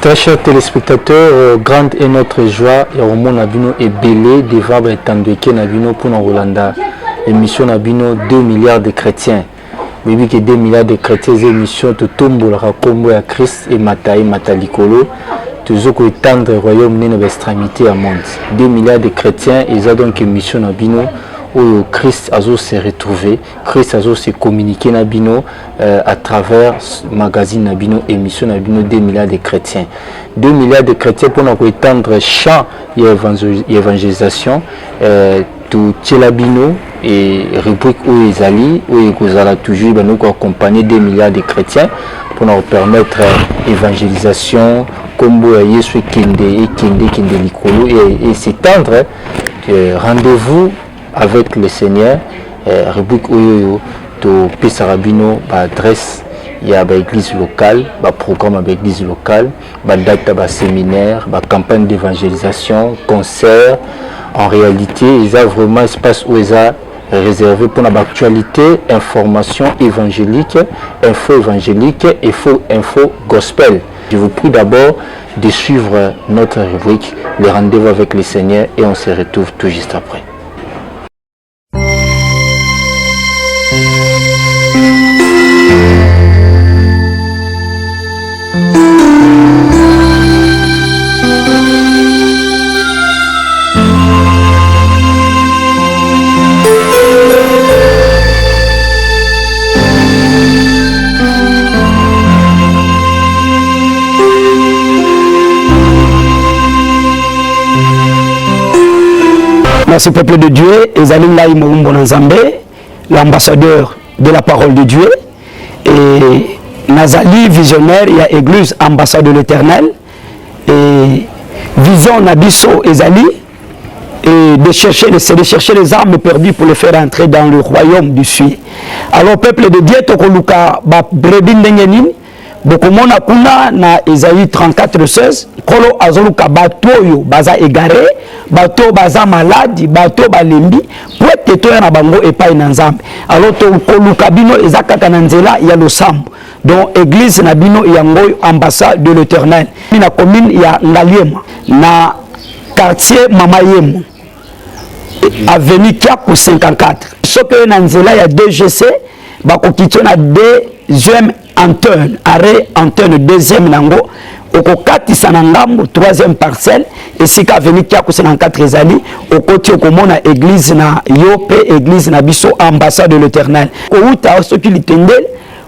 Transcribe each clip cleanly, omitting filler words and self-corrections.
Très chers téléspectateurs, grande est notre joie et au monde Nabino est belé de voir Tandweke Nabino pour Rolanda. L'émission Nabino 2 milliards de chrétiens. Oui, que 2 milliards de chrétiens, l'émission de Tombo, la Rakombo à Christ et Mataï, Matalikolo. Toujours que étendre le royaume n'est pas extrémité à monde. 2 milliards de chrétiens, ils ont donc une mission Nabino. Où Christ a se retrouvé, Christ a se communiqué Nabino à travers magazine Nabino, émission Nabino 2 milliards de chrétiens. 2 milliards de chrétiens pour nous étendre champ d'évangélisation, tout Tchelabino et rubrique où ils allaient, où ils allaient toujours nous accompagner 2 milliards de chrétiens pour nous permettre évangélisation, comme Yesu Kende et Kende Likolo et s'étendre. Rendez-vous avec le Seigneur, rubrique Oyoyo, to Pesarabino, adresse, il y a l'église locale, programme avec l'église locale, date, séminaire, campagne d'évangélisation, concert. En réalité, il y a vraiment un espace où il y a réservé pour l'actualité, information évangélique, info évangélique et info gospel. Je vous prie d'abord de suivre notre rubrique, les rendez-vous avec le Seigneur, et on se retrouve tout juste après. Merci peuple de Dieu, Ezalim Laï Moumbo Nzambe, l'ambassadeur de la parole de Dieu, et Nazali, visionnaire, il y a Église, ambassade de l'Éternel, et vision Nabiso Ezali, et de chercher les armes perdues pour les faire entrer dans le royaume du ciel. Alors peuple de Dieu, Tokoluka, Brebin Dengenin, Bokomona kuna na Esaïe 34:16 kolo azoluka batoyo baza égaré bato baza malade bato balembi poete to na bango epai na Nzambe alors to koluka bino ezakaka na nzela ya losambo donc église na bino yango ambassade de l'Éternel na commune ya Ngaliema na quartier Mamayemo avenue Kiaku 54 soke na nzela ya DGC bakokitio na deuxième antenne, arrêt antenne deuxième nango, au kati sanangambo troisième parcelle, et si ka venu kia kusena 4 ezali, au côté au komona église na yope, église na biso ambassade de l'Éternel. Au uta ce qui l'itendel,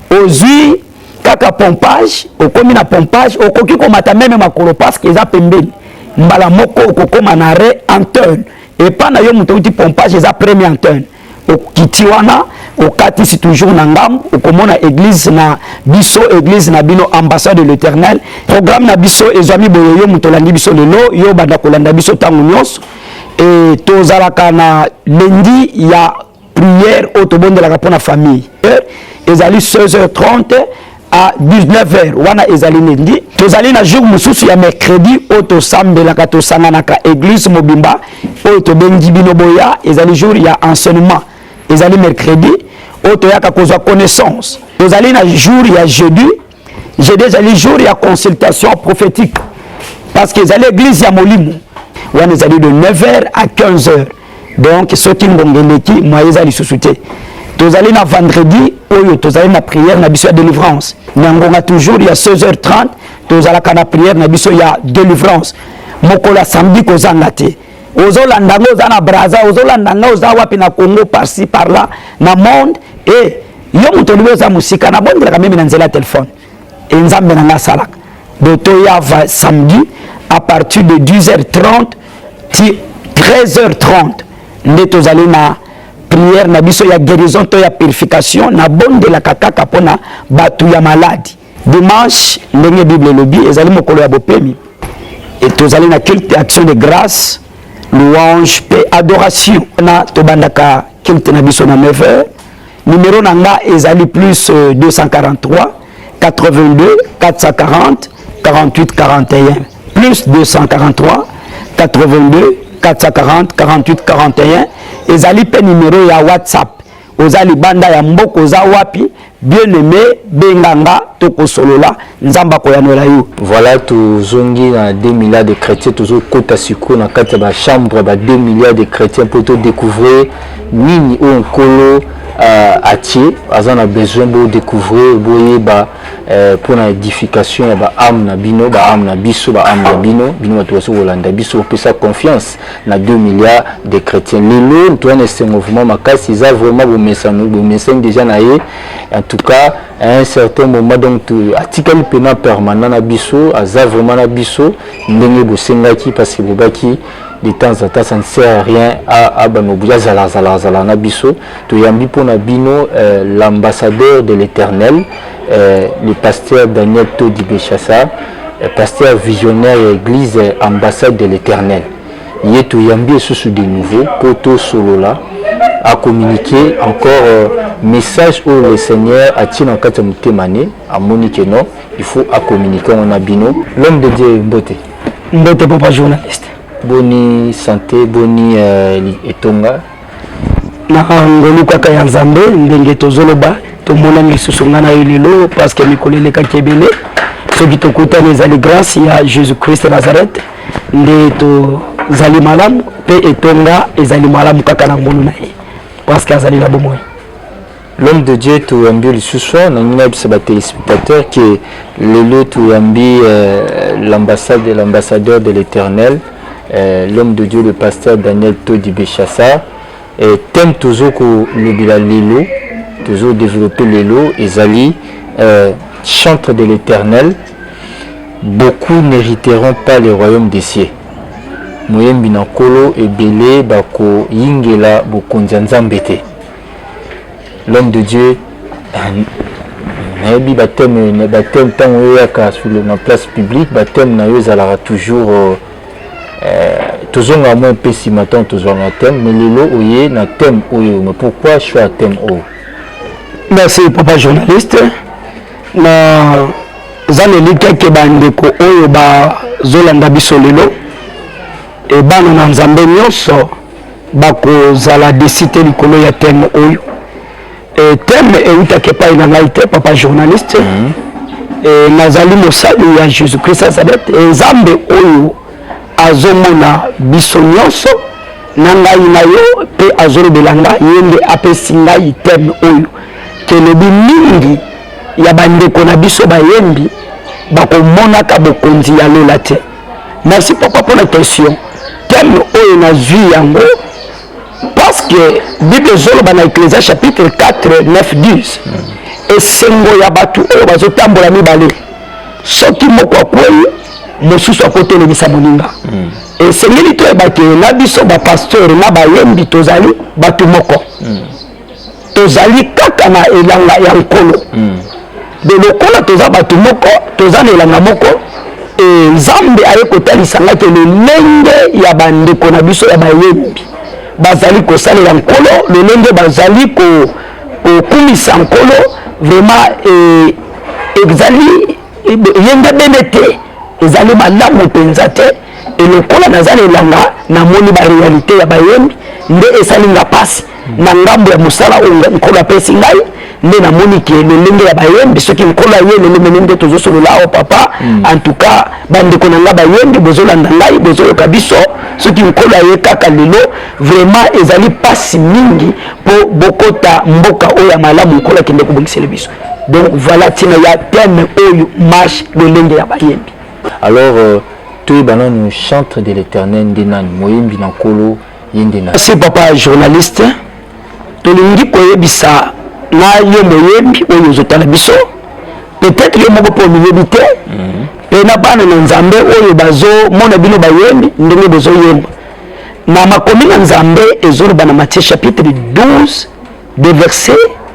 aux huit kaka pompage, au komina pompage, au koki komata même makolo parce qu'ils a pembeni. Mbala moko au kokoma na arrêt antenne, et pas na yo mutouti pompage, ils a premier antenne. Au kitiwana au kati c'est toujours nangam au komona église na biso église na bino ambassade de l'Éternel programme na biso ezami boyoyo mutolandi biso lelo yo banda kolanda biso tangu nyos et tozalaka na lundi ya prière otobondelaka pona famille ezali 16h30 à 19h wana ezali lundi tozali na jour mususu ya mercredi otosambelaka tosanganaka église mobimba otobengi bino boya ezali jour ya enseignement ezali mercredi otoyaka kozwa connaissance tozali na jour ya jeudi ezali jour ya consultation prophétique parce que ezali église ya molimo wana ezali de 9h à 15h donc soki ngongeleki moye ezali susu te tozali na vendredi oyo tozali na prière na biso ya délivrance nyangonga toujours ya 16h30 tozalaka na prière na biso ya délivrance mokola samedi kozanga te ozolanda ngo za na Braza ozolanda ngo za wapi na Congo par-ci par-là na monde et yo mutoliwe za musika na bondela ka meme na nzela téléphone et nzambe na ngasalaka de toya va samedi à partir de 10h30 13h30 nde tozali na prière na biso ya guérison to ya purification na bondela kaka pona batu ya maladie dimanche ndenge bible lobi ezali mokolo ya bopemi et tozali na culte action de grâce louange, paix, adoration. Na tobandaka kilte na biso na 9h. Numéro nanga ezali plus 243 82 440 48 41. Plus 243 82 440 48 41. Ezali pe numéro ya WhatsApp. oza libanda ya mboko oza wapi bien aimé benganga toko solola nzamba koyanela yo. Voilà tozongi na 2 milliards de chrétiens tozo kota siko na kati ba chambre ba 2 milliards de chrétiens pour te découvrir nini o nkolo atie azana besoin de découvrir boye ba pour la édification ya ba âme na bino ba âme na biso ba âme na bino to so Holanda biso pesa confiance na 2 milliards de chrétiens lelo to na ce mouvement makasi ils a vraiment bo message déjà na ye en tout cas à un certain moment donc article pena permanent na biso aza vraiment na biso ndenge bo sengaki parce que bobaki de temps en temps ça ne sert à rien à banobuya zala na biso to yambi pona bino l'ambassadeur de l'Éternel le pasteur Daniel Todi Bechassa pasteur visionnaire et église ambassade de l'Éternel yeto yambi sous de nouveau poto solola à communiquer encore message où le Seigneur a tiré en quatre mutemane à monique non il faut à communiquer on a bino l'homme de Dieu Mbote papa journaliste boni santé boni etonga na ngolu kaka ya nzambe ndenge tozoloba tomona lisusu ngana ilelo parce que mikolo le kakebele soki tokutana ezali grâce ya Jésus Christ Nazareth nde to zali malamu pe etonga ezali malamu kaka na ngolu na ye parce que azali la bomoi. L'homme de Dieu tu ambi lisusu na ngina bisaba téléspectateur que lelo tu ambi l'ambassadeur de l'Éternel l'homme de Dieu, le pasteur Daniel Todi Bechassa, thème toujours que le Lilo, toujours développer Lilo, et Zali, chantre de l'Éternel, beaucoup n'hériteront pas le royaume des cieux. Moyen Binakolo et Belé, Bako, Yingela, Bokonzanzambete. L'homme de Dieu, baptême tant sur la place publique, baptême na toujours toujours à moins pessi matin toujours un thème mais lelo oye na thème oyo mais pourquoi choix thème o. Merci papa journaliste na zaneli keke bandeko oyo ba zolanda biso lelo e bana na nzambe nyonso bako zala décider likolo ya thème oyo e thème eutake epai na ngai te papa journaliste e nazali mosali ya Jésus Christ Nazareth e nzambe oyo azomona biso nyonso na ngai na yo pe azolobela ngai yende apesi ngai thème oyo kelobi mingi ya bandeko na biso bayembi bakomonaka bokonzi ya lola te. Merci papa pour la question. Thème oyo nazwi yango parce que Bible ezoloba na Ecclésiaste chapitre 4 9 10 esengo ya bato oyo bazotambola mibale soki moko akwei mosusu akotelebisa moninga esengeli toyeba ke na biso bapasteur na bayembi tozali bato moko tozali kaka na elanga ya nkolo de lokola toza bato moko toza na elanga moko nzambe aye kotalisa ngai ke lolenge ya bandeko na biso ya bayembi bazali kosalela nkolo lolenge bazali kokumisa nkolo vraiment ezali yenge bene te ezali malamu mpenza te elokola naza na elanga namoni baréalité ya bayembi nde esalinga pasi na ngambo ya mosala oyo nkolo apesi ngai nde namoni ke lolenge ya bayembi soki nkolo ayeleleme nde tozosolola awa papa en tout cas bandeko na ngai bayembi bozolanda ngai bozoyoka biso soki nkolo aye kaka lelo vraiment ezali pasi mingi mpo bokota mboka oyo ya malamu nkolo akende kobongisela biso donc voilà ntina ya thème oyo marche lolenge ya bayembi. Alors tu nous chantre de l'Éternel ndenani moyembi na nkolo yendena. C'est papa journaliste tolingi koyebisa na yo moyembi oyo ozotala biso peut-être yo moko po miyebi te pe na bana na nzambe oyo bazo mona bino bayembi ndenge bozoyemba na makomi na nzambe ezoloba na Matthieu chapitre 12 de verset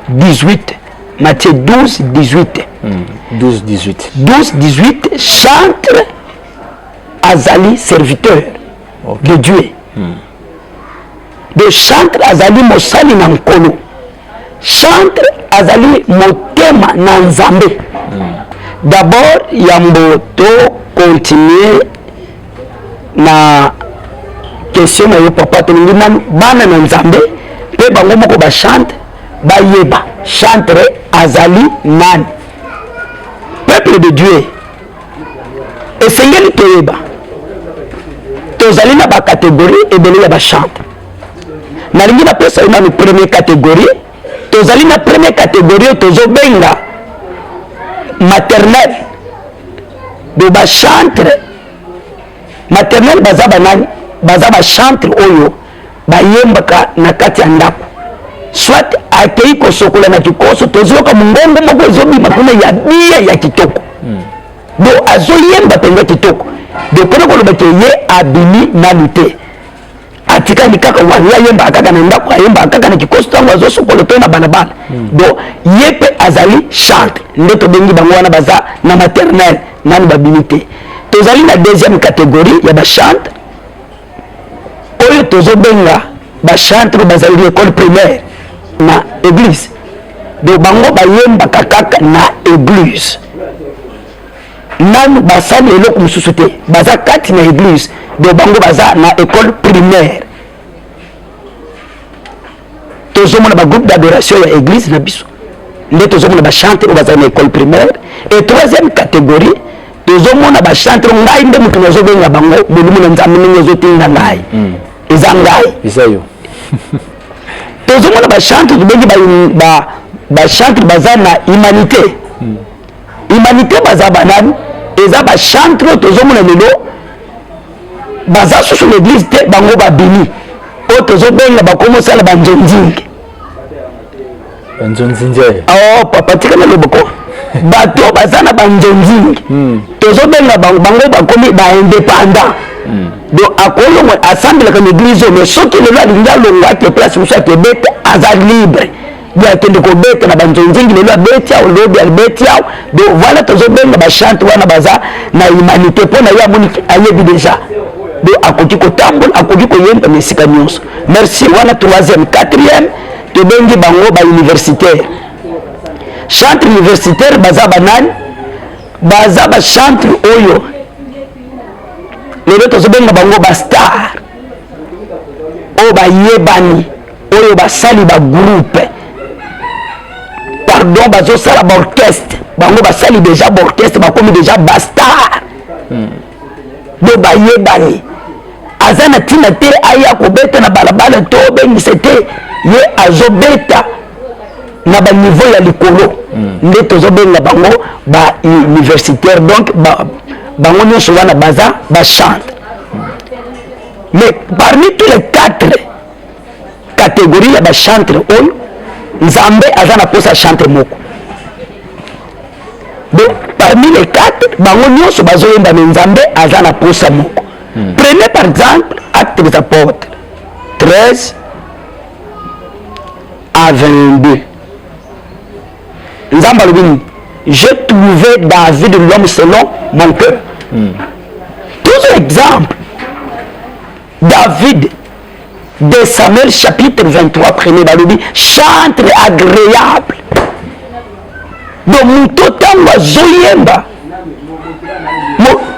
18. Matthieu 12 18 12 18 12 18 chantre azali serviteur de Dieu de chantre azali mosali na nkolo chantre azali motema na nzambe d'abord yambo to continuer na question na yo papa tolingi nanu bana na nzambe pe bango moko ba chante bayeba chantre azali nani. Peuple de Dieu esengeli toyeba tozali na bacatégorie ebele ya bachante. Nalingi napesa ina ni première catégorie. Tozali na première catégorie tozobenga maternelle de bachantre. Maternelle baza banani baza bachantre oyo bayembaka na kati ya ndako, soit akei kosokola na kikoso tozoyoka mongongo moko ezobima kuna ya bia ya kitoko do azoyemba mpenza kitoko do mpona koloba ke ye abimi nanu te, atikali kaka wali ayemba kaka na ndako, ayemba kaka na kikoso ntango azosokola to na balabala do ye mpe azali chantre. Nde tobengi bango wana baza na maternelle nani babimi te. Tozali na deuxième catégorie ya bachantre oyo tozobenga bachantre bazali école primaire na église do bango bayembaka kaka na église, nanu basali eloko mosusu te, baza kati na église do bango baza na école primaire. Tozomona bagroupe d'adoration ya église na biso nde tozomona bachantre oyo bazali na école primaire. Et troisième catégorie tozomona bachantre ngai nde moto nazobenga bango bolumu na nzambe ndenge ezotinda ngai eza ngai eza yo. tozomona bachantre tobengi bachantre baza na humanité. Humanité baza banani eza bachantre tozomona lelo baza susu l'église te bango babini oyo tozobenga bakomosala banzonzingi. Banzonzingi papa tika na loboko bato baza na banzonzingi tozobenga bango bakomi baindépendant do akolongo asambelaka na église oyo, mais soki lelo alingi alongo ake place mosu akebete aza libre do akende kobeta na banzonzingi lelo abeti awo lobi abeti awo do voilà tozobenga bachantre wana baza na humanité mpona ye amoni ayebi déjà do akoki kotambola akoki koyemba na esika nyonso. Merci. Wana troisième. Quatrième tobengi bango bauniversitaire. Chantre universitaire baza banani baza bachantre oyo lelo tozobenga bango bastar oyo bayebani oyo basali bagroupe, pardon bazosala baorchestre bango basali déjà baorchestre bakomi déjà bastar do bayebani aza na ntina te aya kobeta na balabala to obengisa te ye azobeta na baniveau ya likolo nde tozobenga bango bauniversitaire. Donc bango nyonso wana baza bachantre. Mais parmi tous les quatre catégories ya bachantre oyo nzambe aza na posa chantre moko. Donc parmi les quatre bango nyonso bazoyemba na nzambe aza na posa moko. Prenez par exemple Actes des Apôtres 13 à 22. Nzamba lobini, j'ai trouvé David l'homme selon mon cœur. Tous exemple, David de Samuel chapitre 23 prenez balobi chantre agréable. Donc muto tango azoyemba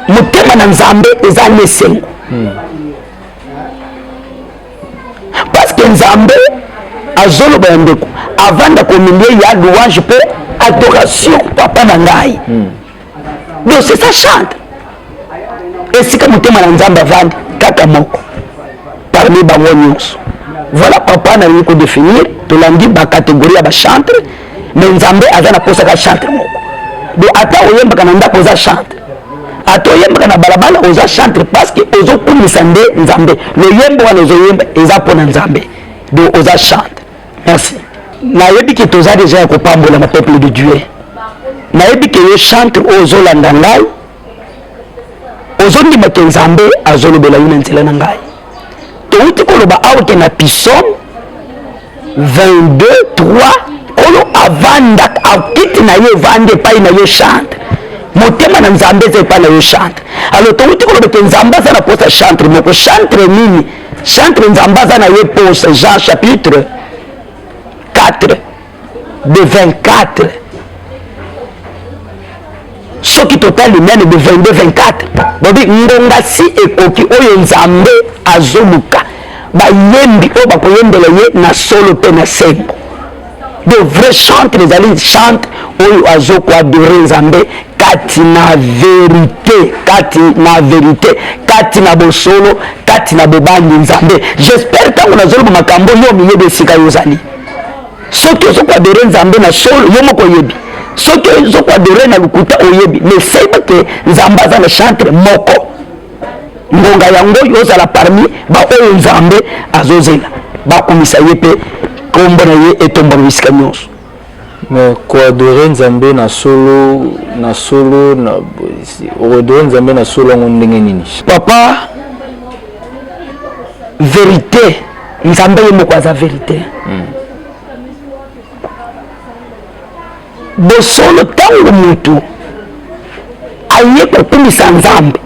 motema na nzambe eza lesengo. Parce que nzambe azoloba ya ndeko avanda komilie ya louange pe adoration papa na ngai. Donc c'est ça chante esika motema na nzambe avandi kaka moko parmi bango nyonso. Voilà papa nalingi kodéfinir tolandi bacatégorie ya bachantre, mais nzambe aza na posa ka chantre moko. Donc ata oyembaka na ndako oza chantre, ata oyembaka na balabala oza chantre, parce que ozokumisa nde nzambe. Le yembo wana ozoyemba eza mpona nzambe, donc oza chantre. Merci. Nayebi ke toza déjà ya kopambola na peuple de Dieu. Nayebi ke yo chantre ozolanda ngai ozondima ke nzambe azolobela yo na nzela na ngai. Touti koloba awa ke na Psaume 22:3 kolo avanda akiti na ye vande pai na yo chantre motema na nzambe eza epai na yo chantre. Alors touti koloba ke nzambe aza na posa chantre moko. Chantre nini? Chantre nzambe aza na ye posa. Jean chapitre 4 de 24 soki totali mene de 22-24 bobi ngonga si ekoki oyo nzambe azoluka bayembi oyo bakoyembela ye na solo pe na sembo. de vrais chantres ezali chante oyo azokoadore nzambe kati na vérité, kati na bosolo, kati na bobangi nzambe. J'espère ntango nazoloba makambo yo miyebi esika yo ozali. Soki ozokoadore nzambe na solo yo moko oyebi, soki ozokoadore na lukuta oyebi, mais seba ke nzambe aza na chantre moko. Ngonga yango yozala parmi baoyo nzambe azozela bakumisa ye mpe kombo na ye etombama bisika nyonso. Mais koadore nzambe na solo oadore nzambe na solo yango ndenge nini? Papa, vérité nzambe ye moko aza vérité. Bosolo ntango mutu aye kokumisa nzambe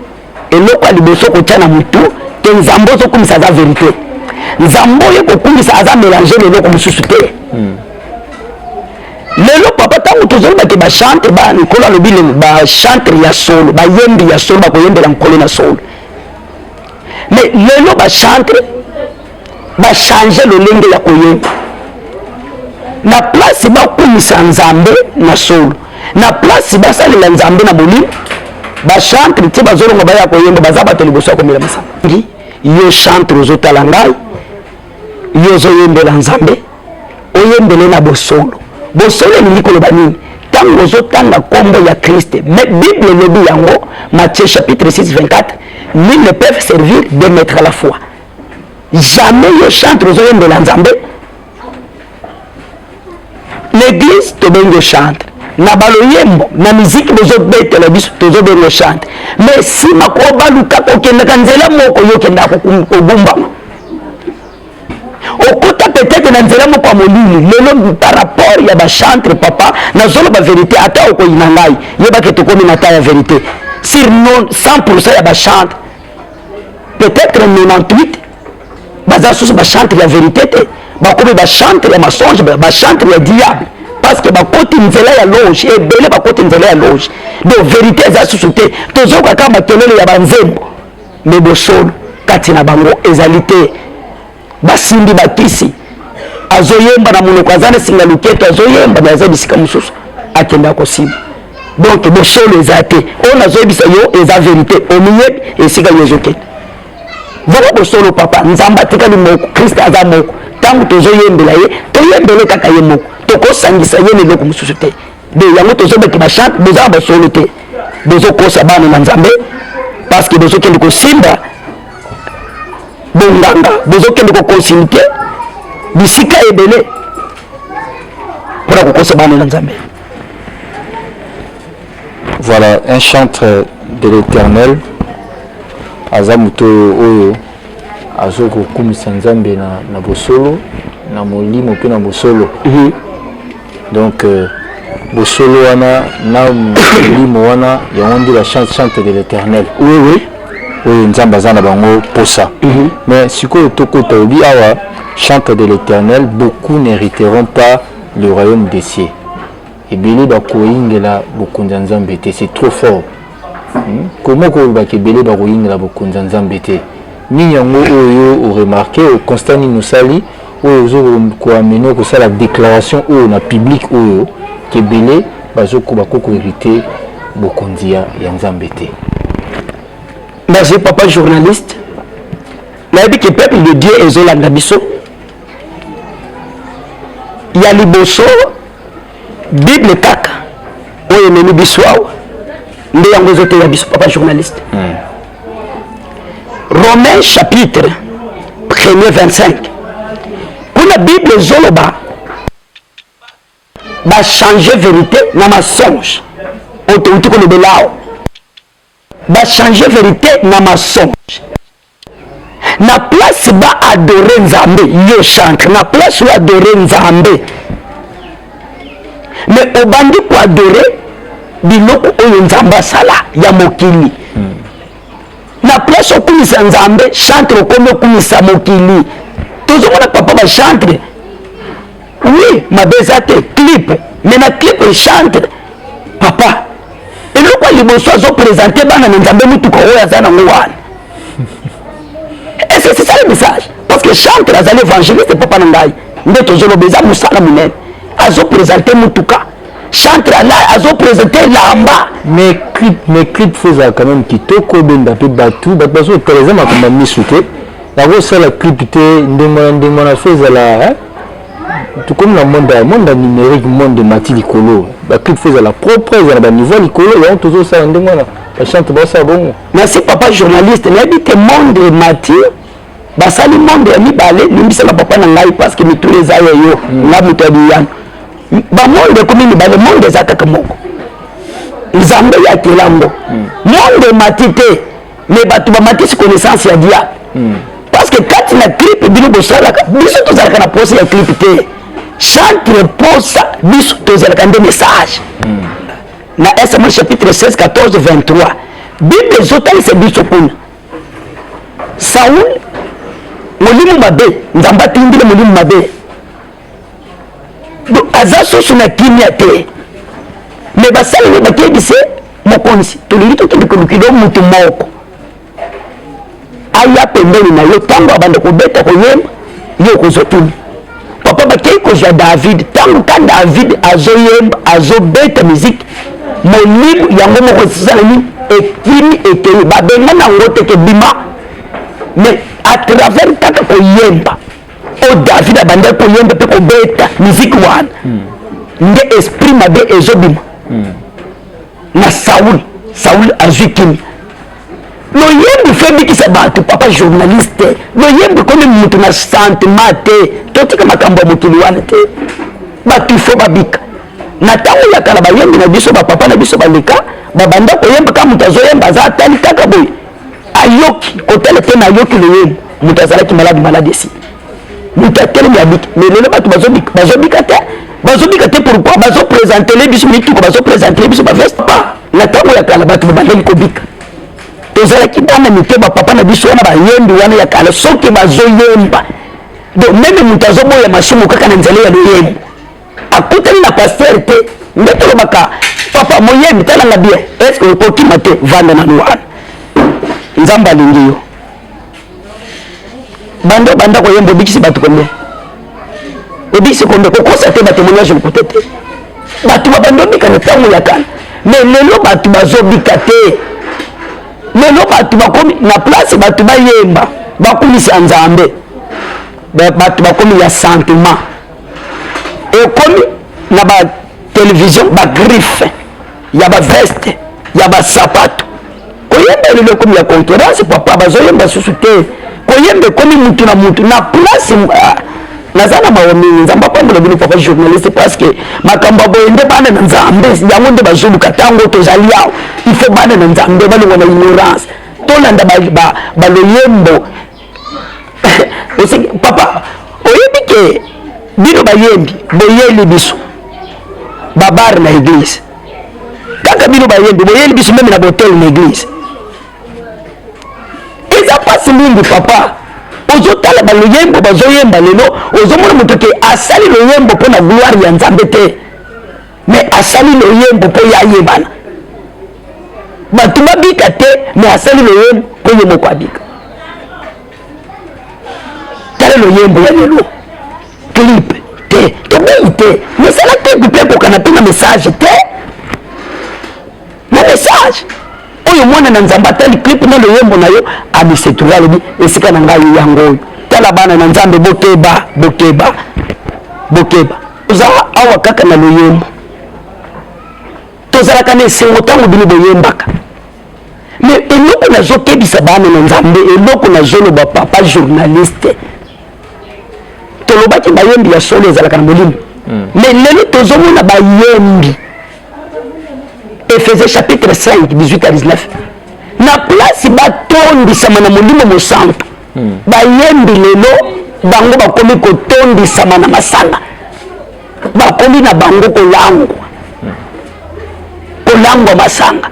eloko ya liboso kotya na mutu te nzambe ozokumisa aza vérité. Nzambe oyo kokumisa aza mélange leloko mosusu te. Lelo papa ntango tozolobaki bachante nkolo alobi lelo bachantre ya solo bayembi ya solo bakoyembela nkolo na solo, mais lelo bachantre bachange lolenge ya koyemba na place bakumisa nzambe na solo, na place basalela nzambe na bolimo. Bachantre ti bazolonga baya koyemba baza bato liboso ya komela masamba. Yo chantre ozotala ngai, yo ozoyembela nzambe, oyembele na bosolo. Bosolo elingi koloba nini? Ntango ozotanga kombo ya Christ, mais Bible elobi yango Matthieu chapitre 6:24, nul ne peut servir deux maîtres à la fois. Jamais yo chantre ozoyembela nzambe. L'église tobengi chantre na baloyembo na miziki bozobetela biso tozobenga chante, mais sima kobaluka kokendaka nzela moko yokendaka kogumbama okota peut-être na nzela moko ya molili. Lelo par rapport ya bachantre papa nazoloba vérité ata okoyina ngai yebake tokomi na ta ya vérité sur 100% ya bachantre peut-être 98 baza susu bachantre ya vérité te, bakomi bachantre ya mensonge, bachantre ya diable, parce que bakoti nzela ya loge ebele bakoti nzela ya loge. Donc vérité eza susu te, tozokaka makelele ya banzembo, mais bosolo kati na bango ezali te. Basimbi bakisi azoyemba na monoko aza na singa luketo azoyemba na aza bisika mosusu akenda kosimba. Donc bosolo eza te, oyo nazoyebisa yo eza vérité omiyebi esika yo ezokende. Voilà bosolo papa nzambe atikali moko, Christ aza moko. Ntango tozoyembela ye toyembele kaka ye moko, tokosangisa ye leloko mosusu te. De yango tozobaki bachante bozala basolo te, bozokosa bana na nzambe parce que bozokende kosimba bonganga, bozokende kokonsulte bisika ebele mpona kokosa bana na nzambe. Voilà un chantre de l'Éternel aza moto oyo azokokumisa nzambe na bosolo na molimo mpe na bosolo. Donc bosolo wana na molimo wana yango nde chante de l'Éternel. Oui oyo nzambe aza na bango posa. Mais sikoyo tokota obi awa chante de l'Éternel, beaucoup n'hériteront pas le royaume des cieux. Ebele bakoyingela bokonzi ya nzambe te, c'est trop fort. Comment koyebaka ebele bakoyingela bokonzi ya nzambe te? Nini yango oyo oremarke oconstat nini osali oyo ozokoamene kosala déclaration oyo na public oyo kebele bakoko hérité bokonzi ya nzambe te? Merci papa journaliste. Nayebi ke peuple de Dieu ezolanda biso ya liboso Bible kaka oyo ememi biso awa nde yango ezoteya biso papa journaliste. Romains chapitre 1er 25 kuna Bible ezoloba bachange vérité na mensonge otouti kolobela awa, bachange vérité na mensonge. Na place ba adorer nzambe yo chantre, na place ba adorer nzambe, mais obandi ko adorer biloko oyo nzambe asala ya mokili. Na place okumisa nzambe chantre okomi okumisa mokili. Tozomona papa ba chantre oui mabeza te clip, mais na clip chantre papa eloko liboso azopresente bana na nzambe mutuka oyo aza nango wana. Et c'est ça le message, parce que chantre azali évangéliste papa na ngai nde tozoloba eza mosala monene azo présenter mutuka chantre là azo présenter lamba mais clip faisait quand même kitoko benda pe batu parce que par exemple comme misuté la ça la clip te ndemona faisait la tout comme le monde numérique monde mati likolo la clip faisait la propre à niveau likolo et on toujours ça ndemona la chante ba ça bon merci papa journaliste nabi que monde mati basali monde ya mibale limbisala papa na ngai parce que mituleza yo nga mutadiyan ba monde comme mibale monde za kaka moko nzambe ya kelango monde matite mais batu ba matisi connaissance ya dia parce que quand na clip bino bosala biso tozalaka na pose ya clip te chantre posa biso tozalaka nde message na Samuel chapitre 16 14 23 bible zotalisa biso kuna Saul molimo mabe nzambe atindile molimo mabe aza soso na kimia te me basali ne bakebise mokonzi tolili tokendekolukido mutu moko aya pembeni na yo ntango abanda kobeta koyemba yo kozotuni papa bakei kozwa david ntango ka david azoyemba azobeta miziki molimo yango moko esizala nini ekini ekeni babenga nango teke bima mais à travers kaka koyemba o david abanda koyemba mpe kobeta miziki wana nde esprit mabe ezobima na saul azwi kimi loyembi fe bikisa bato papa journaliste loyembi komi mutu na sentiment te totika makambo ya mokili wana te bato ifo babika na ntango ya kala bayembi na biso bapapa na biso baleka babanda koyemba ka mutu azoyemba aza atali kaka boye ayoki kotala te na ayoki loyembi mutu azalaki malade esi mutu atelemi abiki mais lelo bato bazobika te pourquoi bazopresentele biso mituko bazopresentele biso baveste pa na ntango ya kala bato babandaki kobika tozalaki bana mike bapapa na biso wana bayembi wana ya kala soki bazoyemba donc meme mutu azoboya masumu kaka na nzela ya loyembo akutani na paster te nde tolobaka papa moyembi talanga bien est ce que okokima te vanda na luwana nzambe alingi yo banda koyemba obikisi bato kombe obikisi kombe kokosa te batémoignage lokute te bato babanda obika na ntango ya kala mais lelo bato bazobika te lelo bato bakomi na place bato bayemba bakumisa nzambe bato bakomi ya sentiment ekomi na batelevizio bagriffe ya baveste ya basapato koyemba lelo ekomi ya concurrence papa bazoyemba susu te koyemba ekomi mutu na mutu na place naza na mawa mingi nzambe apambola bino papa journaliste parce que makambo aboye nde bana na nzambe yango nde bazoluka ntango tozali awa ifo bana na nzambe balongwa na ignorance tolanda baloyembo papa oyebi ke bino bayembi boyeli biso babare na église kaka bino bayembi boyeli biso meme na botel na église eza pasi mingi papa ozotala baloyembo bazoyemba lelo ozomona moto ke asali loyembo mpo na gloire ya nzambe te mais asali loyembo mpo ya yebana bato babika te mais asali loyembo mpo ye moko abika tala loyembo ya lelo clip te tobeyi te mesala clip mpe ekokana mpe na message te na message oyo mwana na nzambe atali clip na loyembo na yo amisetura alobi esika na ngai yango oyo tala bana na nzambe bokeba oza awa kaka na loyembo tozalaka na esengo ntango bino boyembaka mais eloko nazokebisa bana na nzambe eloko nazoloba papa journaliste tolobaki bayembi ya solo ezalaka na molimo mais lelo tozomona bayembi Ephésiens chapitre 5 18 à 19 na place batondisama na molimo mosantu bayembi lelo bango bakomi kotondisama na masanga bakomi na bango kolangwa masanga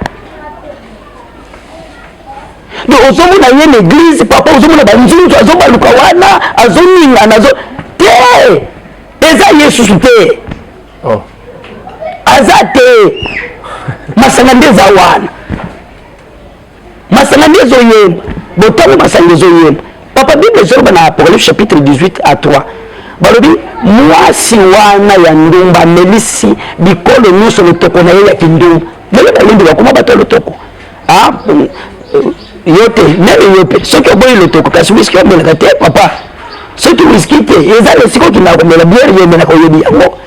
donc ozomona ye na église papa ozomona banzinzu azobaluka wana azoningana te eza yesusu te aza te masanga nde eza wana masanga nde ezoyemba botango masanga ezoyemba papa bible ezoloba na apocalypse chapitre 18 à 3 balobi mwasi wana ya ndumba melisi bikolo nyonso lotoko na ye ya kindumba lelo bayembi bakoma bato lotoko yo te meme yo pe soki oboyi lotoko kasi wiski omelaka te papa soki wiski te eza lesika okendaka komela biere yomelaka oyebi yango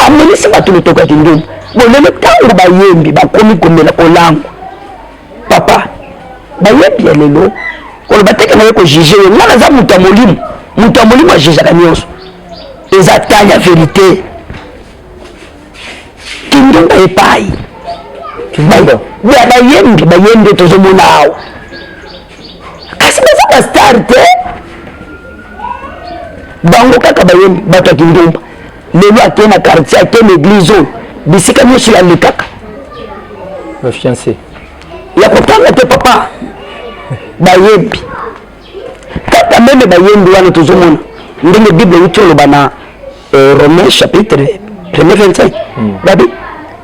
amelisi bato lotoko ya kindumba bolelo ntango bayembi bakomi komela kolango papa bayembi ya lelo koloba teke na ye kojuge yo nga naza moto ya molimo ajujaka nyonso eza tali ya verité kindumba epai bayembi tozomona awa kasi baza bastar te bango kaka bayembi bato ya kindumba lelo ake na quartier ake na église oyo bisika nyonso yalekaka bafiancé ya kotanga te papa bayembi kaka meme bayembi wana tozomona ndenge bible euti oloba na Romains chapitre 1:25 babi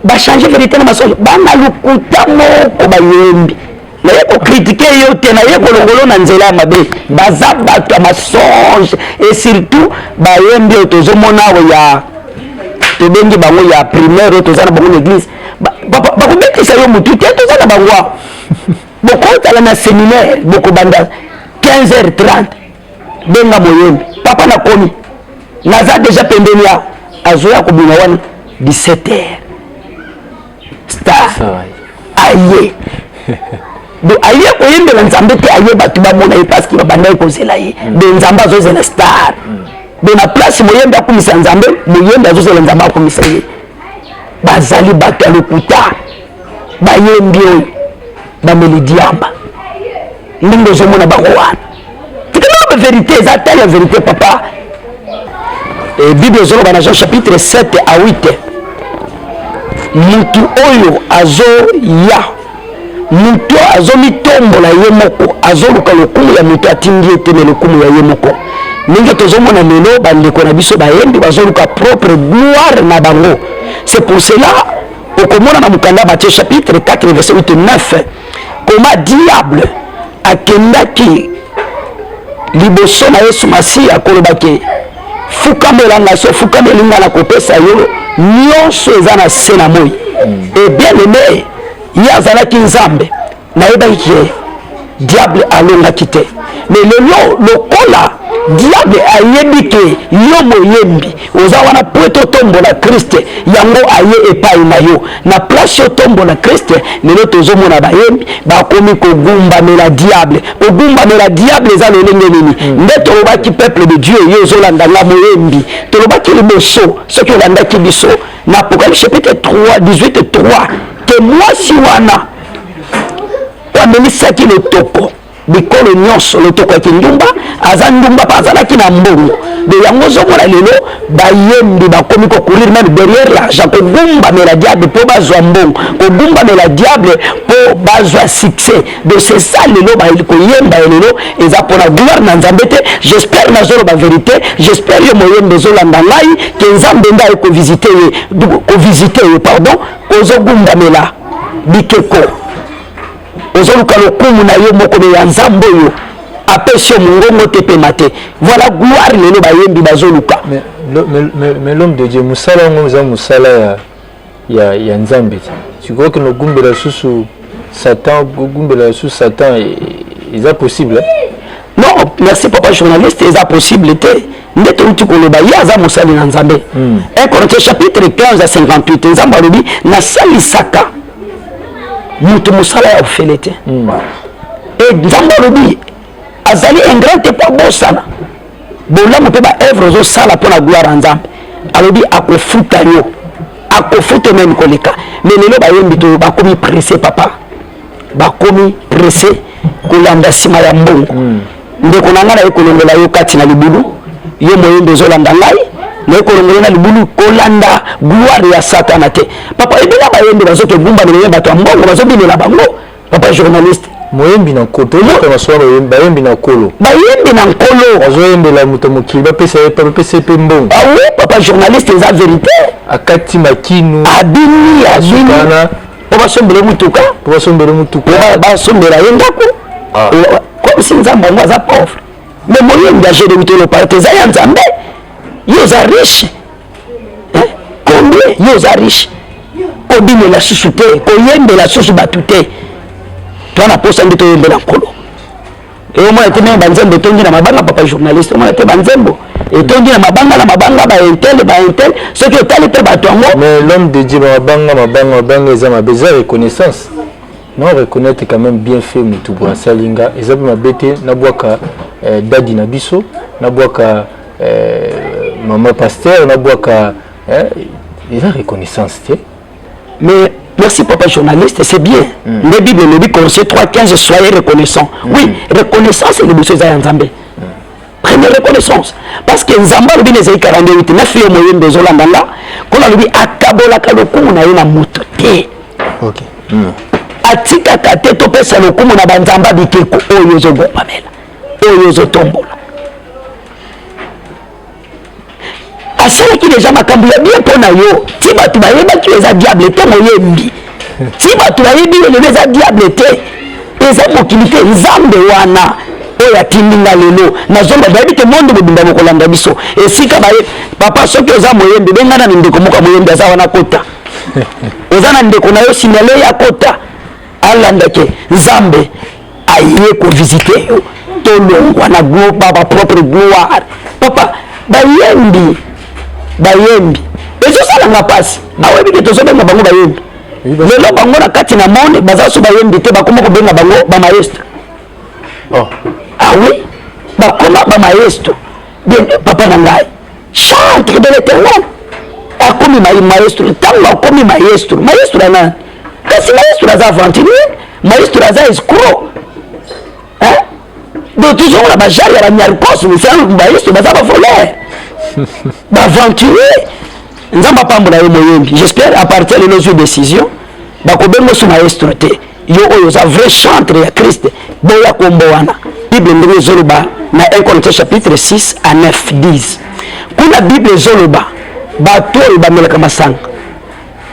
bachange vérité na masolo bana lukuta moko bayembi naye kokritike yo te naye kolongolo na nzela ya mabe baza bato ya masonge et surtout bayembi oyo tozomona awo ya tobengi bango ya primaire oyo toza na bango na église bakobetisa yo motu te toza na bango awo bokotala na séminaire bokobanda 15h30 benga moyembi papa nakomi naza deja pembeni awo azoya kobima wana 17h star aye donc aye koyembela nzambe te aye bato bamona ye parce que babanda ye kozela ye de nzambe azozela star de na place moyembi akomisa nzambe moyembi azozela nzambe akomisa ye bazali bato ya lokuta bayembi oyo bameli diamba ndenge ozomona bango wana tikana vérité eza tali ya vérité papa bible ezoloba na Jean chapitre 7 à 8 mutu oyo azoya mutu azomitombola ye moko azoluka lokumu ya mutu atindi ete me lokumu ya ye moko ndenge tozomona lelo bandeko na biso bayembi bazoluka propre gloire na bango. C'est pour cela okomona na mukanda Matthieu chapitre 4 verset 8 et 9 comment diable akendaki liboso na Yesu Masiya akolobaki fukamelanga so fukamelinga na kopesa yo nyonso eza na se na moi et bien aimé ye azalaki nzambe nayebaki ke diable alongaki te mais lelo lokola diable ayebi ke yo moyembi oza wana po totombola Kriste yango aye epai na yo na place yo tombola Kriste lelo tozomona bayembi bakomi kogumbamela diable kogumbamela diable eza lolenge nini nde tolobaki peuple de Dieu yo ozolandanga moyembi tolobaki liboso soki olandaki biso na Apocalypse chapitre 3 18:3 ke mwasi wana amelisaki lotoko bikolo nyonso lotoko ya kindumba aza ndumba mpe azalaki na mbongo de yango ozomona lelo bayembi bakomi kokurir meme derrière l'argent kogumbamela diable mpo bazwa mbongo kogumbamela diable mpo bazwa succès de c'est ça lelo koyemba ya lelo eza mpona gloire na nzambe te j'espère nazoloba vérité j'espère yo moyembi ezolanda ngai ke nzambe nde aye kovisite ye pardon ozogumbamela bikeko ozoluka lokumu na yo moko me ya nzambe oyo apesi yo mongongo te pema te voilà gloire lelo bayembi bazoluka mais l'homme de Dieu musala yango eza musala ya nzambe te sikoki nogumbela susu Satan gogumbela susu Satan eza possible non merci papa journaliste eza possible te nde touti koloba ye aza mosali na nzambe 1 Corinthiens chapitre 15:58 nzambe alobi nasalisaka mutu musala ya ofele te et nzambe alobi azali ingrat te mpo abosana bolamu mpe baevre ozosala mpo na gloire ya nzambe alobi akofuta yo akofuta meme koleka mais lelo bayembi to bakomi presse papa bakomi presse kolanda nsima ya mbongo ndeko na ngai naye kolongola yo kati na libulu yo moyembi ozolanda ngai naye kolongola na libulu kolanda gloire ya satana te papa ebela bayembi bazokegumbanela bato ya mbongo bazobinela bango papa journaliste moyembi na nkolo bayembi na nkolo azoyembela moto mokili bapesa ye mpe mbongo awe papa journaliste eza vérité akati makinu abini po basombela mutuka basombela ye ndako comme si nzambe yango aza pauvre mais moyen engagé de utolo partisan ya nzambe yoza riche combien yoza riche kobimela susu te koyembela susu batu te twana posa nde toyembela nkolo omona te meme banzembo etongi na mabanga papa journaliste omona te banzembo etongi na mabanga baintel soki otali mpe bato yango mais l'homme de Dieu mabanga eza mabe eza reconnaissance non reconnaître quand même bien fait mutu bwa salinga eza mpe mabe te nabwaka dadi na biso nabwaka mama pasteur nabwaka eza reconnaissance te mais merci papa journaliste, c'est bien. La Bible le dit Colossiens 3:15, soyez reconnaissants. Oui, reconnaissance c'est le monsieur Zayantambé. Première reconnaissance. Parce que Nzamba le dit les 48, 9 filles moyennes de Zolandanga, qu'on a dit akabola kalokumu na yena motote. OK. Atika kate to pesa lokumu na banzamba bikeko oyo zo bomamela. Oyo zo tombola. Asalaki déjà makambo ya bien pona yo ti bato bayebaki eza diable te moyembi ti bato bayebi lelo eza diable te eza mokili te nzambe wana oyo atindinga lelo nazomba bayebi te monde mobimba mokolanda biso esika baye papa soki oza moyembi bengana na ndeko moko moyembi aza wana kota oza na ndeko na yo signale ya kota alandake nzambe aye kovisite yo tolongwa na propre gloire papa bayembi ezosalanga pasi awebi ke tozobenga bango bayembi lelo bango na kati na monde baza so bayembi te bakoma kobenga bango bamaestro oui bakoma bamaestro bien papa na ngai chantre de l'éternel akomi maestro ntango akomi maestro anani kasi maestro aza aventurier maestro aza escroc donc tozomona bajare ya banyarkos maestro baza bavoleur baventurier nzamba pambola yo moyembi j'espère à partir de nos décisions bakobengo su maestro te yo oyo za vrai chantre ya Christ boya kombo wana Bible ndenge ezoloba na 1 Corinthiens chapitre 6 à 9 10 kuna Bible ezoloba bato oyo bamelaka masanga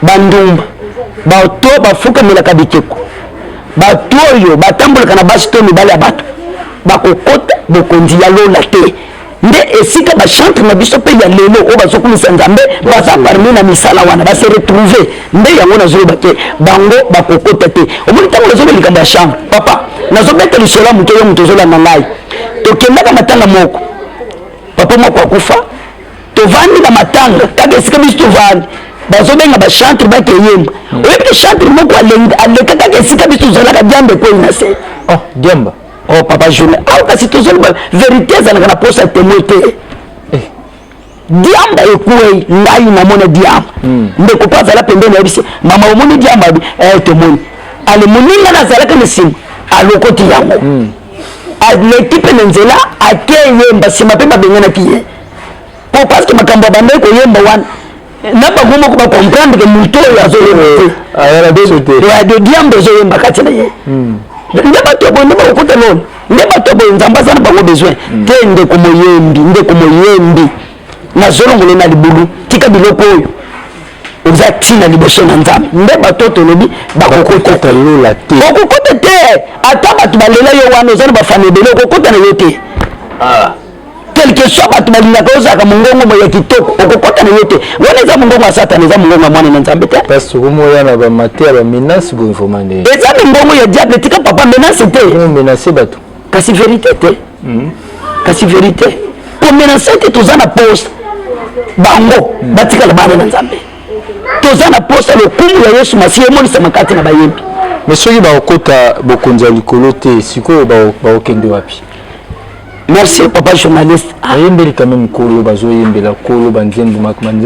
bandumba bato bafukamelaka bikeko bato oyo batambolaka na basi to mibale ya bato bakokota bokonzi ya lola te nde esika bachantre na biso mpe ya lelo oyo bazokumisa nzambe baza parmi na misala wana base retrouve nde yango nazoloba te bango bakokota te omoni ntango nazoba likambo ya chambre papa nazobeta lisolo ya moto oyo moto ozolanda ngai tokendaka matanga moko papa moko akufa tovandi na matanga kaka esika biso tovandi bazobenga bachantre bakeyemba oyebi ke chantre moko aleka kaka esika biso tozalaka diambe ekwei na se diamba papa journée kasi tozoloba vérité ezalaka na posa témoin te diamba ekwei ngai namona diamba ndeko mpo azala pembeni yebisi mama omoni diamba tomoni ale moninga nazalaka na nsima alokoti yango aleki mpe na nzela ake yemba nsima mpe babenganaki ye po parceke makambo abandai koyemba wana na bango moko bacomprendre ke moto oyo azoyemba te diamba ezoyemba kati na ye nde bato boye nde bakokota lolo nde bato boye nzambe aza na bango besoin te ndeko moyembi nazolongolo na libulu tika biloko oyo oza ntina liboso na nzambe nde bato tolobi bakokota lola te okokota te ata bato balela yo wana oza na bafami ebele okokota na yo te quelque soit bato balingaka ozalaka mongongo ya kitoko okokota na yo te wana eza mongongo ya satana eza mongongo ya mwana na nzambe te parce omoya na bamate ya bamenace boye fomande eza mongongo ya diable tika papa menace te menace bato kasi vérité te kasi vérité komenace te toza na poste bango batikala bana na nzambe toza na poste lokumu ya yesu masiya emonisama kati na bayembi mais soki bakokota bokonzi ya likolo te sikoyo bakokende wapi merci papa journaliste ayembeli quand même kolo bazoyembela kolo banzembo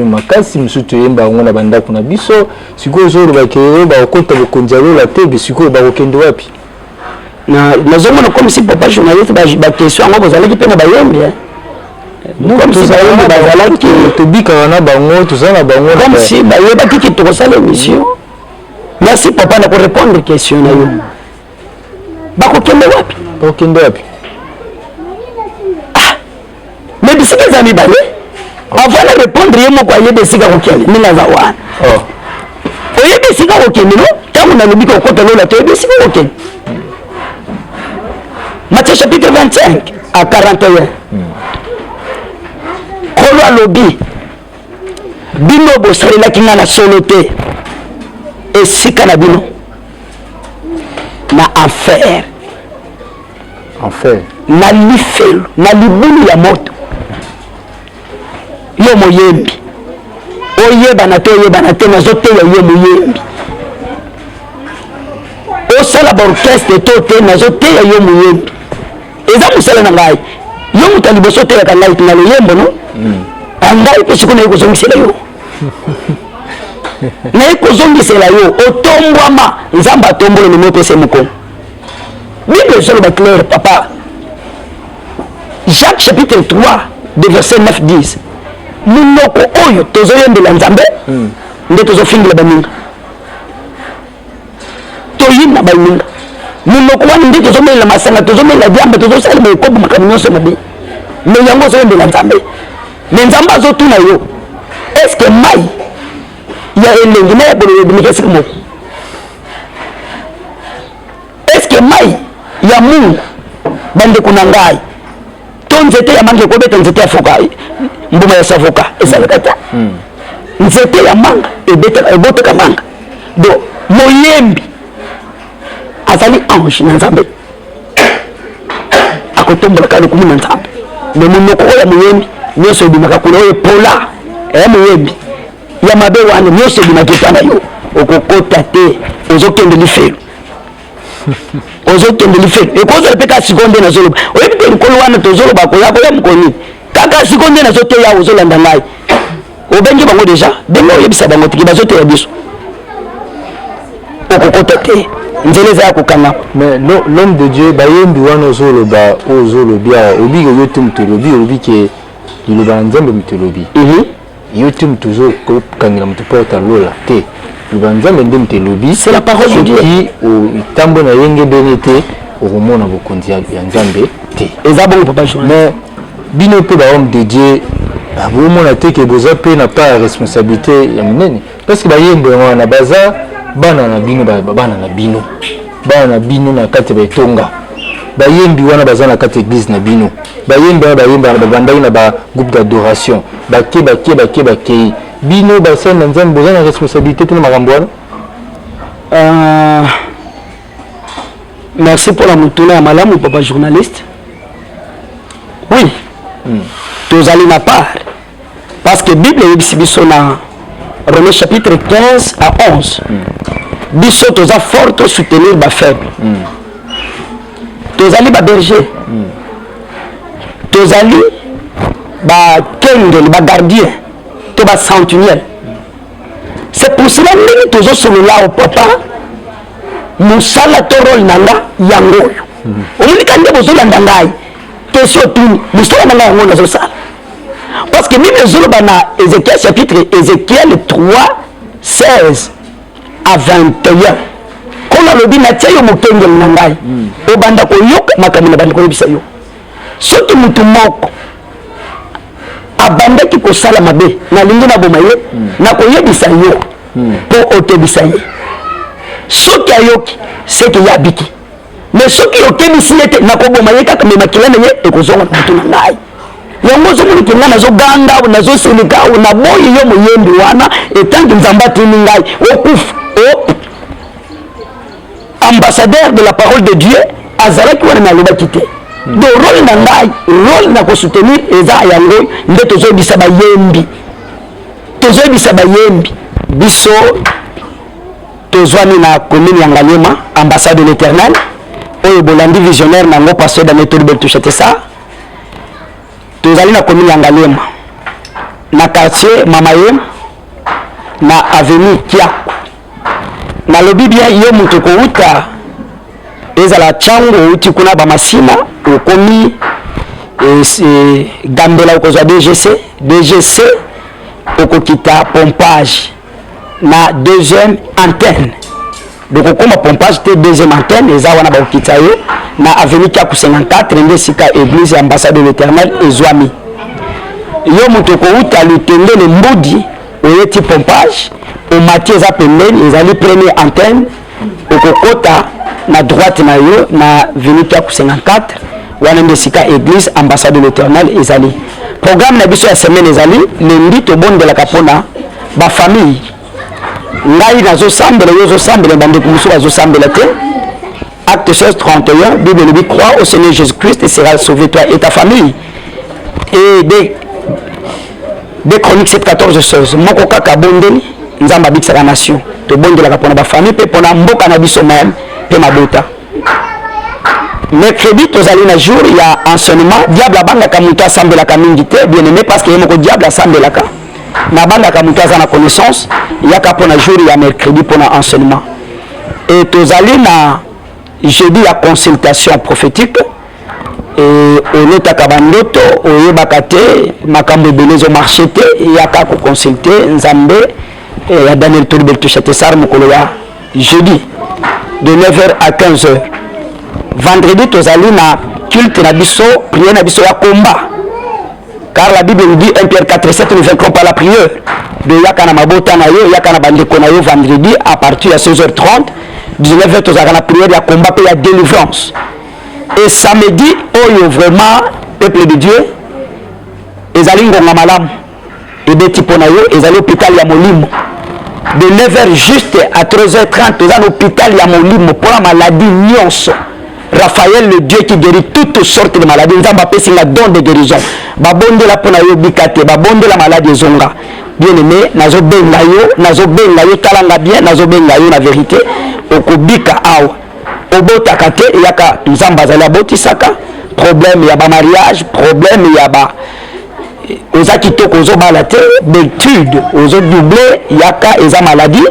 makasi mosusu toyemba yango na bandako na biso sikoyo ozolobaki oyo bakokota bokonzi ya lola te sikoyo bakokende wapi nazomona comme si papa journaliste baquestion yango bozalaki mpe na bayembi comme si bayembi bazalaki tobikaka na bango toza na bango comme si bayebaki ke tokosala émission merci papa na korépondre question na yo bakokende wapi mais bisika eza mibale avant na répondre ye moko ayebi esika kokende ndenge aza wana oyebi esika kokende no ntango nalobi kokota lola toyebi esika kokende Matthieu chapitre 25 à 41. Kolo alobi bino bosalelaki nga na solo te esika na bino na enfer na lifelo na libulu ya moto yo moyembi oyebana te nazoteya yo moyembi osala baorchestre to te nazoteya yo moyembi eza mosala na ngai yo moto ya liboso oteyaka ngai na loyembo no angai mpe siko naye kozongisela yo naye kozongisela yo otombwama nzambe atombolo memi opesa mokongo bible ezoloba claire papa Jacques chapitre 3 de verset 9-10 munoko oyo tozoyembela nzambe nde tozofingela baninga toyina baninga munoko wana nde tozomelela masanga tozomelela diamba tozosalema ekobo makambo nyonso mabe me yango ozoyembela nzambe me nzambe azotuna yo eske mai ya elengi na ya bololo ebimika esika moko eske mai ya mungu bandeko na ngai to nzete ya manga ekobeta nzete ya foka mbuma ya savoka esalaka ta nzete ya manga ebotaka manga do moyembi azali ange na nzambe akotombolaka lokumu na nzambe me monoko oyo ya moyembi nyonso ebimaka kuna oyo pola ya moyembi ya mabe wana nyonso ebimaki etana yo okokota te ozokende lifelo ozokende lifelo ekozala mpe ka sikonde nazoloba oyebi te likolo wana tozoloba koya koya mokoni kaka sikonde nazoteya ozolanda ngai obengi bango deja ndenge oyebisa bango tiki bazoteya biso okokota te nzela eza ya kokanga. Mais l'homme de Dieu bayembi wana ozoloba ozolobi awa obiki yo te moto olobi ke liloba na nzambe moto olobi yo te moto ozokangela moto mpo otalola te liloba na nzambe nde moto elobi c'est la parole de Dieu soki ntambo na yenge bene te okomona bokonzi ya nzambe te eza bongo papa journal. mais bino mpe bahomme de Dieu bomona te ke boza mpe na part ya responsabilité ya minene parce que bayembi yango wana baza bana na bino na kati ya etonga bayembi wana baza na kati église na bino bayembi wana bayembi babandaki na bagroupe d'adoration bakei bino basali na nzambe boza na responsabilité te na makambo wana. Merci pour la mutuna ya malamu papa journaliste. Oui tozali na part parce que Bible yebisi biso na Romains chapitre 15 à 11 biso toza fort to soutenir ba faible tozali ba berger tozali ba kengeli ba gardien to ba sentinelle. C'est pour cela ndenge tozosolola o papa musala to role nanga yango oyo omoni kandi bozolanda ngai question tuni musala nanga yango nazosala parce que Bible ezoloba na Ézéchiel chapitre Ézéchiel 3 16 à 21 kola lobi natia yo mokengeli na ngai obanda koyoka makambo na bandi koyebisa yo soki mutu moko abandaki kosala mabe nalingi naboma ye nakoyebisa yo mpo otebisa ye soki ayoki seke ye abiki mais soki okebisi ye te nakoboma ye kaka me makila na ye ekozonga na mutu na ngai yango ozomoniki ngai nazoganga nazoseleka naboyi yo moyembi wana etangi nzambe atini ngai okufa ambassadeur de la parole de Dieu azalaki wana na alobaki te do role na ngai role na kosoutenir eza yango nde tozoyebisa bayembi biso tozwani na commune ya Ngaliema ambassade de l'Éternel oyo bolandi visionnaire nango pasteur Dameto Beltuchete sa tozali na commune ya Ngaliema na quartier Mamayem na avenue Kiako nalobi bien yo moto kouta ezala chango outi kuna bamasina okomi gambela okozwa DGC okokita pompage na deuxième antenne donc okoma pompage te deuxième antenne eza wana bakokita yo na avenue Kiaku 54 nde sika église ya ambassade de l'Éternel ezwami yo moto kouta lutendele mbudi oyeti pompage omati eza pembeni ezali première antenne okokota na droite na yo na avenue Kiaku 54 wana sika église ambassade de l'Éternel ezali programme na biso ya semaine ezali lundi tobondelaka mpona bafamille ngai nazosambela yo ozosambela bandeko mosusu bazosambela te. Acte 16, 31, Bible dit crois au Seigneur Jésus-Christ et sera sauvé toi et ta famille. Et des Chroniques 7, 14, 16. Moko kaka bondeli nzamba bikisa la nation. To bondelaka mpona bafamille pe mpona mboka na biso même pe mabota. Mercredi tozali na jour il y a enseignement diable abangaka mutu asambelaka mingi te bien aimé parce que ye moko diable asambelaka na bangaka mutu aza na connaissance yaka mpona jour il y a mercredi mpona enseignement. Et tozali na jeudi ya consultation prophétique et olotaka bandoto oyebaka te makambo ebele ezomarche te yaka koconsulte nzambe ya Daniel Toribel Touchate Sar mokolo ya jeudi de 9h à 15h. Vendredi tozali na culte na biso prière na biso ya combat car la Bible nous dit 1 Pierre 4:7 ne vaincrons pas la prière de yaka na mabota na yo yaka na bandeko na yo vendredi à partir de 16h30 19h tozalaka na prière ya combat pe ya délivrance. Et samedi oyo vraiment peuple de Dieu ezali ngonga malamu ebeti mpona yo ezali hôpital ya molimo de 9h juste à 13h30 toza na hôpital ya molimo mpona maladie nyonso. Raphaël le Dieu qui guérit toutes sortes de maladies nzambe apesi nga don de guérison babondela mpona yo bika te babondela maladie ezonga bien aimé nazobenga yo talanga bien nazobenga yo na vérité okobika awa obotaka te yaka nzambe azali abotisaka problème ya bamariage problème ya ba oza kitoko ozobala te d'étude ozodouble yaka eza maladie.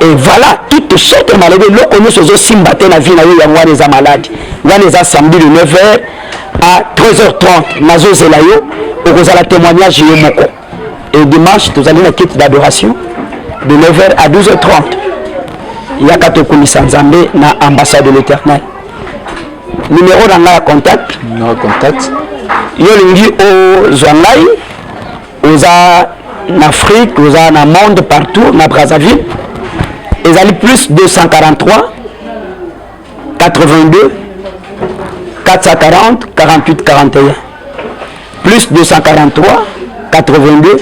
Et voilà, toutes sortes de maladies. Loko nyonso ozosimba te na vie na yo yango wana eza maladi. Wana eza samedi de 9h à 13h30 nazozela yo okozala témoignage yo moko. Et dimanche tozali na kit d'adoration de 9h à 12h30. Yaka tokumisa nzambe na ambassade de l'Éternel. Numéro na nga ya contact. No contact. Yo lingi ozwa ngai oza na Afrique, oza na monde partout na Brazzaville. Ezali plus 243 82 440 48 41 plus 243 82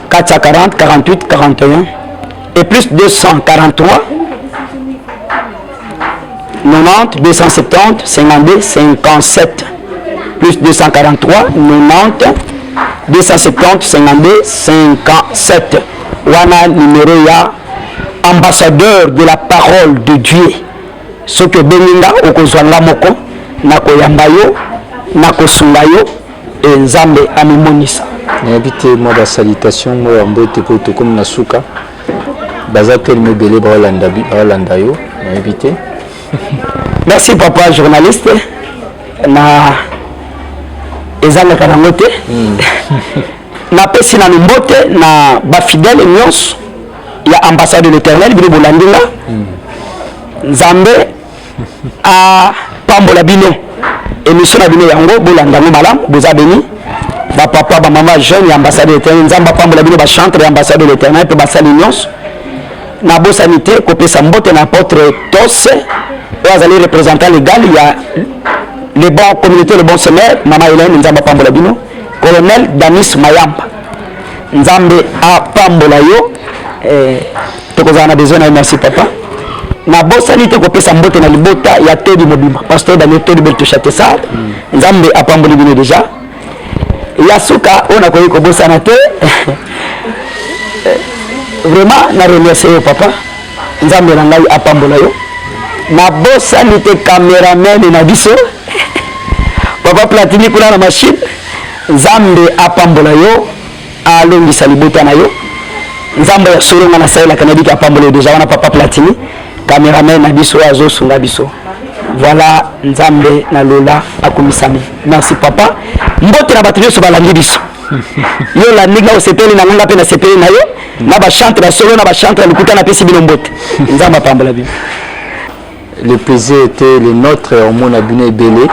440 48 41 et plus 243 90 270 52 57 plus 243 90 270 52 57 wana numéro ya ambassadeur de la parole de Dieu. Ce que beninga okozwanga moko nakoyamba yo nakosunga yo et nzambe amimonisa. N'habite moi ba salutation moi mbote po to comme na suka. Baza telme belé balanda yo n'habite. Merci papa journaliste na ezanga kanango te. Na pesi na mbote na ba fidèle nyonso ya ambassade de l'Éternel bino bolandinga nzambe a pambola bino émission na bino yango bolandango malamu boza beni ba papa ba mama jeune ya ambassade de l'Éternel nzamba pambola bino ba chantre ya ambassade de l'Éternel pe basali nyonso na bosanité kopesa mbote na apôtre Tos oazali représentant légal ya les bons communautés le bon semeur mama Hélène nzamba pambola bino colonel Danis Mayamba nzambe a pambola yo tokozala na besoin na merci papa na bosani te kopesa mbote na libota ya Todi Mobimba pasteur Daniel Toribel Touchate Sar nzambe apamboli bino déjà ya suka ona koyi kobosana te vraiment na remercier yo papa nzambe na ngai apambola yo na bosani te cameraman na biso papa Platini kuna na machine nzambe apambola yo alongisa libota na yo nzambe ya solonga na saela kanadi ka pambole déjà wana papa Platini cameraman na biso azo sunga biso voilà nzambe na lola akomisami merci papa mbote na batrio so balandi biso yo la ninga osepeli na nganga pe na sepeli na yo na ba chantre na solo na ba chantre likuta na pesi bino mbote nzambe pambola bino. Le plaisir était le nôtre au monde abune belé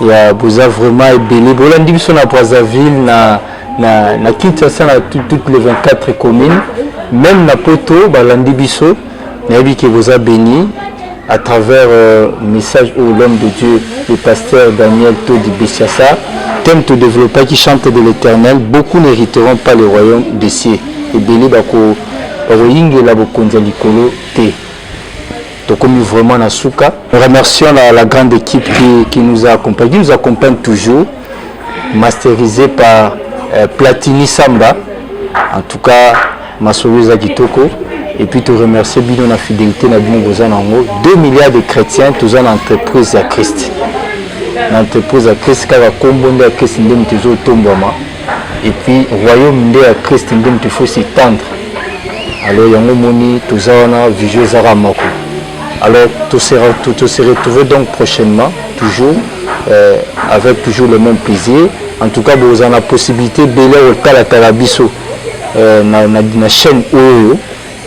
ya boza vraiment belé bolandi biso na Brazzaville na Kinshasa na toutes les 24 communes même na Poto balandi biso nayebi ke boza béni à travers message au l'homme de Dieu, le pasteur Daniel Todi Bessiassa, thème de développer qui chante de l'éternel, beaucoup n'hériteront pas le royaume des cieux. Et Bélé Bako, Royingela Bokonza Likolo T. Donc comme vraiment na souka. Nous remercions la grande équipe qui nous a accompagnés, qui nous accompagne toujours, masterisé par Platini Samba, en tout cas Masoluza Kitoko. Et puis te remercier Bino la fidélité na Bino Bozanango. 2 milliards de chrétiens, tous en entreprise à Christ. L'entreprise à Christ, car la combonde à Christ, nous toujours tombama. Et puis royaume de à Christ, nous il faut s'étendre. Alors yango moni, tous en vision Zaramako. Alors tout se retrouver donc prochainement, toujours avec toujours le même plaisir. En tout cas, vous avez la possibilité de aller au Tarabiso, la chaîne OEO,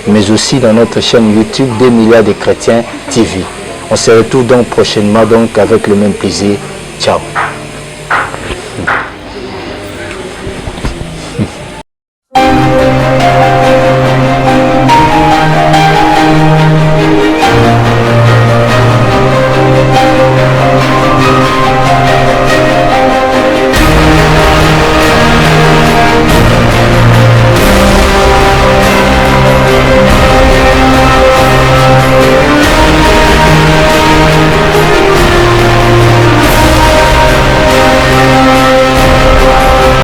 mais aussi dans notre chaîne YouTube 2 milliards de chrétiens TV. On se retrouve donc prochainement donc avec le même plaisir. Ciao.